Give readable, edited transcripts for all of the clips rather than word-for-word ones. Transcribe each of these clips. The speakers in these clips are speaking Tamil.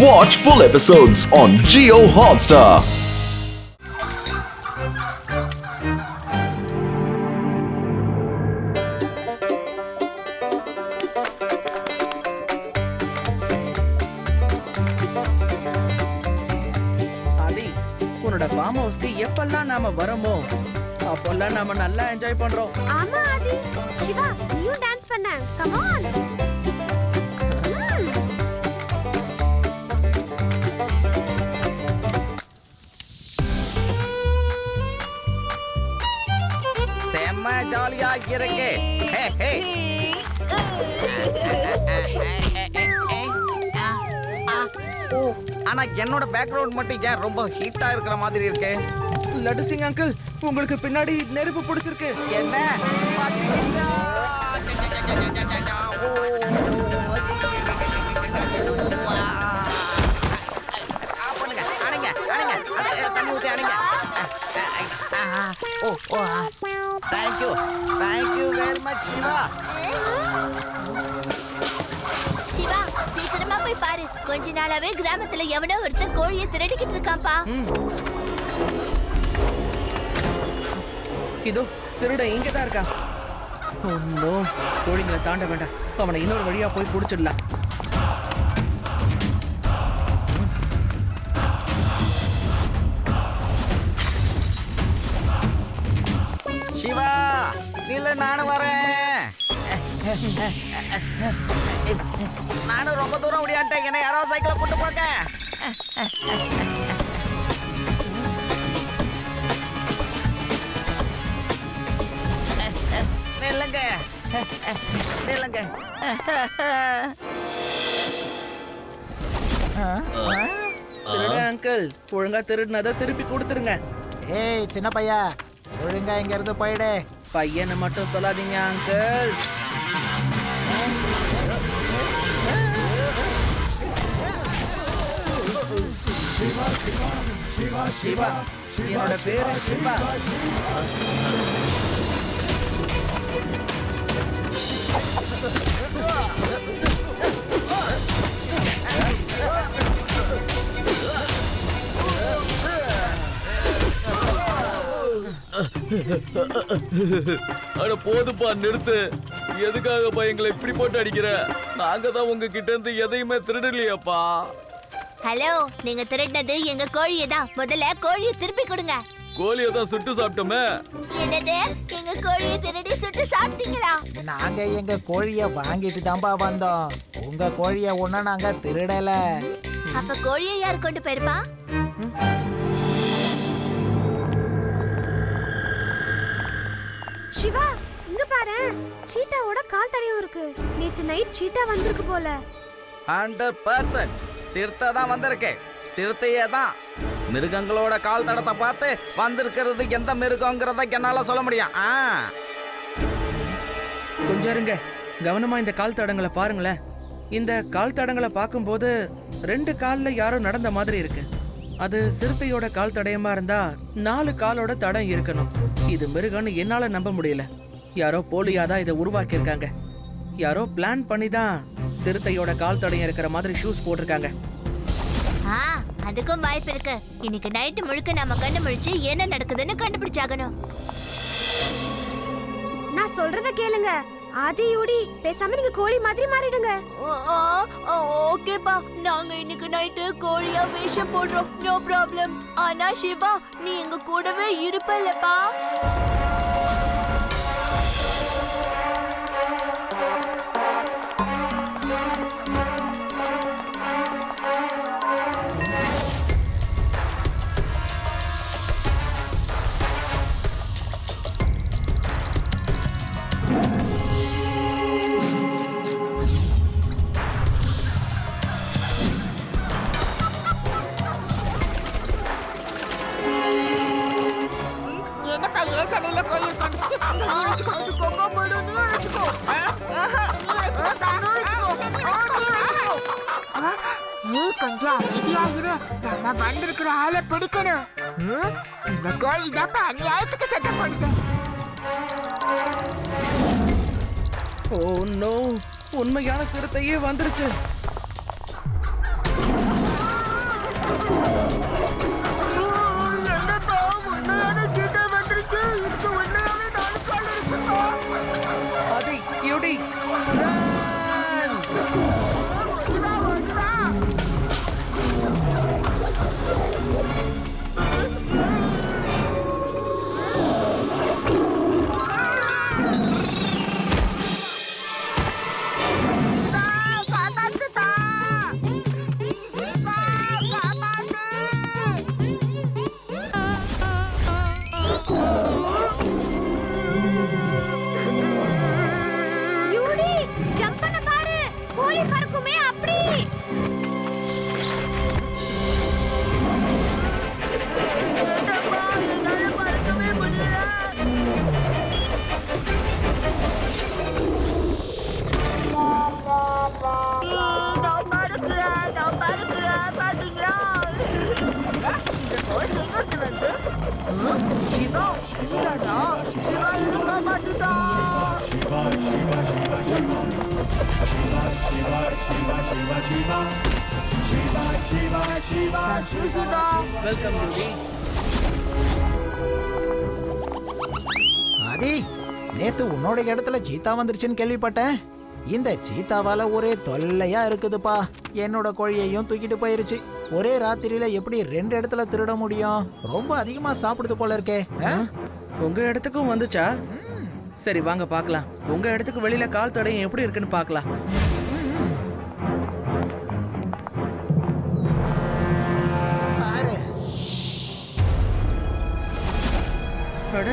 Watch full episodes on Jio Hotstar. ஆதி, உன்னோட ஃபார்ம் ஹவுஸ்க்கு எப்பெல்லாம் நாம வரமோ அப்பெல்லாம் நாம நல்லா என்ஜாய் பண்றோம். ஆமா ஆதி. சிவா, நீயும் டான்ஸ் பண்ண. Come on. செம்ம ஜாலியா இருக்கு. ஹே ஹே. ஓ, ஆனா என்னோட பேக்ரவுண்ட் மட்டும் ஏன் ரொம்ப ஹீட்டா இருக்கிற மாதிரி இருக்கு? லட்டு சிங் அங்கிள், உங்களுக்கு பின்னாடி நெருப்பு பிடிச்சிருக்கு. என்ன? தண்ணி ஊத்தி அணைங்க. ஓ ஓ, thank you very much Siva. Siva, சீக்கிரமா போய் பாரு. கொஞ்ச நாளாவே கிராமத்துல எவனோ ஒருத்தர் கோழியை திருடிக்கிட்டு இருக்கான்ப்பா. இதோ திருட இங்கதான் இருக்கா. ஒன்னும் கோழிங்களை தாண்ட வேண்டாம். அவனை இன்னொரு வழியா போய் புடிச்சிடலாம். சிவா, இல்ல நானும் வரேன். நானும் ரொம்ப தூரம் முடியாட்டேன். என்ன யாராவது சைக்கிளை கூட்டு போங்க. நில்லுங்க. திருட அங்கிள், ஒழுங்கா திருடினதை திருப்பி கொடுத்துருங்க. ஏய் சின்ன பையா, ஒழுங்கா இங்க இருந்து போயிடு. பையனை மட்டும் சொல்லாதீங்க அங்கிள். சிவா, என்னோட பேரு சிவா. அட போதுப்பா, நிறுத்து. எதுக்காகப்பா எங்களை இப்படி போட்டு அடிக்கிற? நாங்க தான் உங்ககிட்ட இருந்து எதையுமே திருடலையாப்பா. ஹலோ, நீங்க திருடினது எங்க கோழியை தான். முதல்ல கோழியை திருப்பி கொடுங்க. கோழியை தான் சுட்டு சாப்பிட்டோமே. என்னது? எங்க கோழியை திருடி சுட்டு சாப்பிட்டீங்களா? நாங்க எங்க கோழிய வாங்கிட்டு தான்பா வந்தோம். உங்க கோழிய ஒண்ணும் நாங்க திருடல. அப்ப கோழியை யார் கொண்டு போயிருப்பா? சிவா, இங்க பாரு. சீட்டாவோட கால் தடையும் இருக்கு. நேத்து நைட் சீட்டா வந்திருக்கு போல. 100% சிறுத்தை தான் வந்திருக்கு. சிறுத்தையே தான். மிருகங்களோட கால் தடத்தை பார்த்து வந்திருக்கிறது எந்த மிருகங்கிறத என்னால சொல்ல முடியும். கொஞ்சம் இருங்க, கவனமா இந்த கால் தடங்களை பாருங்களேன். இந்த கால் தடங்களை பார்க்கும்போது 2 கால்ல யாரோ நடந்த மாதிரி இருக்கு. அது சிறுத்தையோட கால் தடயமா இருந்தா 4 காலோட தடம் இருக்கணும். இது மிருகம்னு என்னால நம்ப முடியல. யாரோ போலியாதான் இதை உருவாக்கி இருக்காங்க. யாரோ பிளான் பண்ணி தான் சிறுத்தையோட கால் தடயம் இருக்கிற மாதிரி ஷூஸ் போட்டிருக்காங்க. அதுக்கும் வாய்ப்பு இருக்கு. இன்னைக்கு நைட்டு முழுக்க நாம கண்ணு முழிச்சு என்ன நடக்குதுன்னு கண்டுபிடிச்சாகணும். நான் சொல்றத கேளுங்க. ஆதியோடி பேசாம நீங்க கோழி மாதிரி மாறிடுங்க. ஓகேப்பா, நாங்க இன்னைக்கு நைட்டு கோழியா வேஷம் போடுறோம். No problem. ஆனா சிவா, நீ எங்க கூடவே இருப்பல்லப்பா. என்னப்பா, ஏன் தலையில கோழி கொண்டுச்சு? கொஞ்சம் அமைதியாகிற. நம்ம வந்திருக்கிற ஆளை பிடிக்கணும். இந்த கோழி தான் அநியாயத்துக்கு சத்தம் போடுது. ஓ நோ, உண்மையான சிறுத்தையே வந்துருச்சு. Welcome Judy. ஆதி, நேத்து உன்னோட இடத்துல சீத்தா வந்துருச்சுன்னு கேள்விப்பட்டேன். இந்த சீத்தாவால ஒரே தொல்லையா இருக்குதுப்பா. என்னோட கோழியையும் தூக்கிட்டு போயிருச்சு. ஒரே ராத்திரியில எப்படி 2 இடத்துல திருட முடியும்? ரொம்ப அதிகமா சாப்பிடுது போல இருக்கே. உங்க இடத்துக்கும் வந்துச்சா? சரி வாங்க பார்க்கலாம். உங்க இடத்துக்கு வெளியில கால் தடயம் எப்படி இருக்குன்னு பார்க்கலாம். பாரு. அட,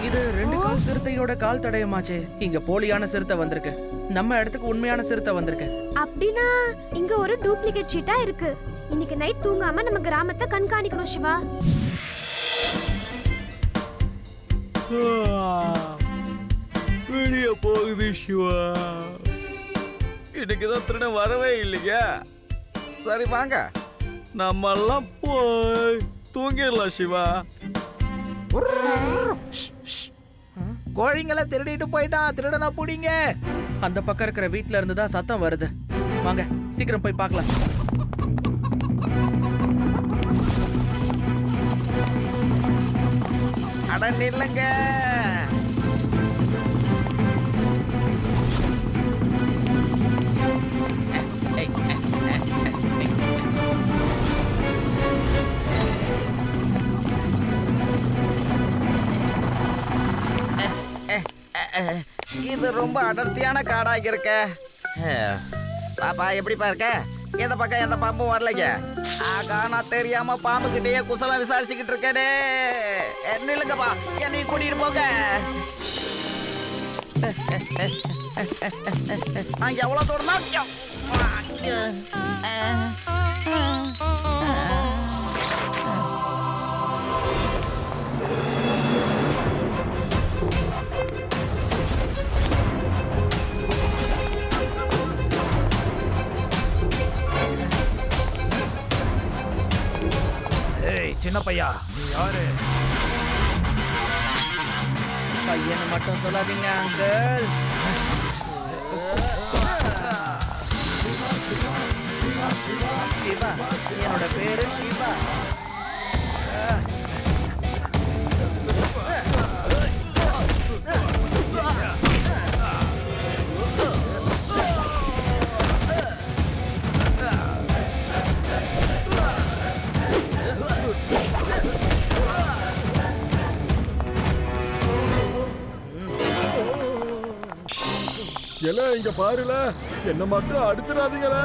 இது 2 கால் சிறுத்தையோட கால் தடயமாச்சே. இங்க போலியான சிறுத்தை வந்திருக்கு. நம்ம இடத்துக்கு உண்மையான சிறுத்தை வந்திருக்கு. அப்படின்னா இங்க ஒரு டூப்ளிகேட் சீட்டா இருக்கு. இன்னைக்கு நைட் தூங்காம நம்ம கிராமத்தை கண்காணிக்கணும் சிவா. வெளிய போகுது சிவா. இன்னைக்குதான் திருடன் வரவே இல்லையா? சரி வாங்க, நம்ம எல்லாம் போய் தூங்கிடலாம் சிவா. கோழிங்களை திருடிட்டு போயிட்டான். திருடனா புடிங்க. அந்த பக்கம் இருக்கிற வீட்ல இருந்து தான் சத்தம் வருது. வாங்க சீக்கிரம் போய் பார்க்கலாம். அட நில்லுங்க. இது ரொம்ப அடர்த்தியான காடாக இருக்க. பாப்பா எப்படிப்பா இருக்க? இந்த பக்கம் எந்த பாம்பும் வரலைங்க. ஆகா, நான் தெரியாம பாம்பு கிட்டேயே குசலம் விசாரிச்சுக்கிட்டு இருக்கேனே. நில்லுங்கப்பா, என்னை கூட்டிட்டு போங்க. நான் எவ்வளவு தூரம் சின்ன பையா, நீ யாரு? பையனை மட்டும் சொல்லாதீங்க அங்கிள். சிவா, என்னோட பேரு சிவா. எல இங்க பாருல, என்ன மட்டும் அடிச்சிடாதீங்கள.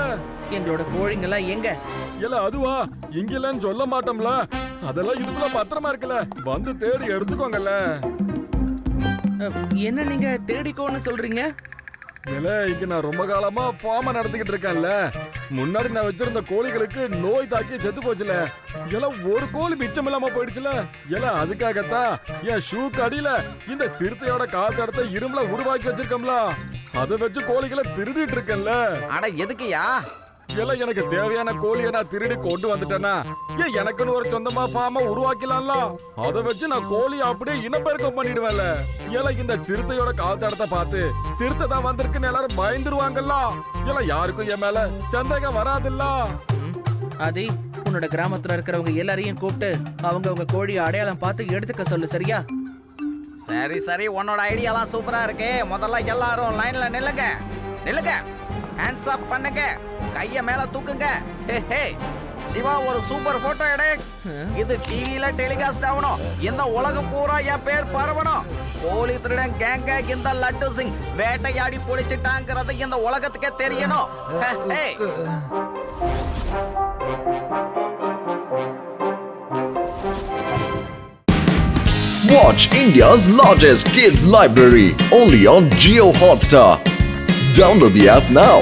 எங்களோட கோழிங்கெல்லாம் எங்க? எல அதுவா, இங்கலன்னு சொல்ல மாட்டோம்ல. அதெல்லாம் இதுக்குள்ள பத்திரமா இருக்குல்ல, வந்து தேடி எடுத்துக்கோங்கல்ல. என்ன நீங்க தேடிக்கோன்னு சொல்றீங்க? எல இங்க நான் ரொம்ப காலமா ஃபார்ம நடத்திக்கிட்டு இருக்கேன்ல. முன்னாடி நான் வச்சிருந்த கோழிகளுக்கு நோய் தாக்கி செத்து போச்சுல. எல ஒரு கோழி மிச்சம் இல்லாம போயிடுச்சுல. எல அதுக்காகத்தான் என் ஷூக்கு அடியில இந்த சிறுத்தையோட கால் தடத்தை இரும்புல உருவாக்கி வச்சிருக்கோம்ல. அதை வச்சு கோழிகளை திருடிட்டு இருக்கேன்ல. அட எதுக்குயா? எல்லாம் எனக்கு தேவையான கோழியை நான் திருடி கொண்டு வந்துட்டேன்னா எனக்குன்னு ஒரு சொந்தமா ஃபார்ம உருவாக்கலாம்ல. அதை வச்சு நான் கோழி அப்படியே இனப்பெருக்கம் பண்ணிடுவேன்ல. எல்லாம் இந்த சிறுத்தையோட கால் தடத்தை பார்த்து சிறுத்தை தான் வந்திருக்குன்னு எல்லாரும் பயந்துருவாங்கல்ல. எல்லாம் யாருக்கும் என் மேல சந்தேகம் வராதுல்ல. ஆதி, உன்னோட கிராமத்துல இருக்கிறவங்க எல்லாரையும் கூப்பிட்டு அவங்க கோழியை அடையாளம் பார்த்து எடுத்துக்க சொல்லு, சரியா? சரி சரி, உன்னோட ஐடியாலாம் சூப்பரா இருக்கு. முதல்ல எல்லாரும் லைன்ல நில்லுங்க. நில்லுங்க, ஹேண்ட்ஸ் அப் பண்ணுங்க, கைய மேல தூக்குங்க. ஹே சிவா, ஒரு சூப்பர் போட்டோ எடு. இது டிவில டெலிகாஸ்ட் ஆகணும். இந்த உலகம் பூரா என் பேர் பரவணும். கோழி திருடன் கேங்க இந்த லட்டு சிங் வேட்டையாடி பிடிச்சிட்டாங்கிறது இந்த உலகத்துக்கே தெரியணும். ஹே Watch India's largest kids library only on Jio Hotstar. Download the app now.